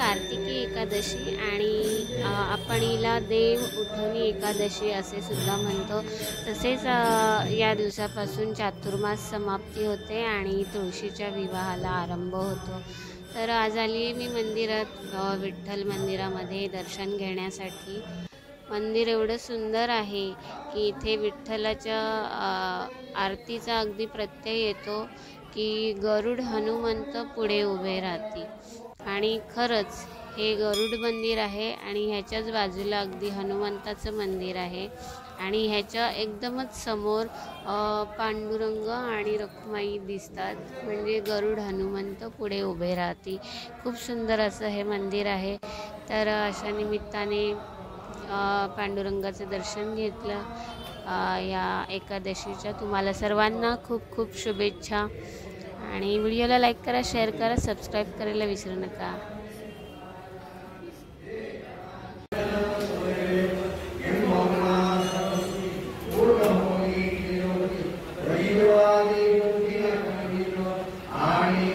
कार्तिकी एकादशी आणि आपण हिला देव उठवणी एकादशी असे सुद्धा म्हणतो। तसेच या दिवसापासून चातुर्मास समाप्ती होते आणि तुळशीच्या विवाहाला आरंभ होतो। तर आज आली मी मंदिरात, विठ्ठल मंदिरामध्ये दर्शन घेण्यासाठी। मंदिर एवढं सुंदर आहे की इथे विठ्ठलाच्या आरतीचा अगदी प्रत्यय येतो की गरुड हनुमंत पुढे उभे राहतील। आणि खरंच हे गरुड मंदिर आहे आणि ह्याच्याच बाजूला अगदी हनुमंताचं मंदिर आहे आणि ह्याच्या एकदमच समोर पांडुरंग आणि रखुमाई दिसतात, म्हणजे गरुड हनुमंत पुढे उभे राहतील। खूप सुंदर असं हे मंदिर आहे। तर अशा निमित्ताने पांडुरंगाचं दर्शन घेतलं। या एकादशीच्या तुम्हाला सर्वांना खूप खूप शुभेच्छा आणि व्हिडिओला लाईक करा, शेअर करा, सबस्क्राईब करायला विसरू नका। आणि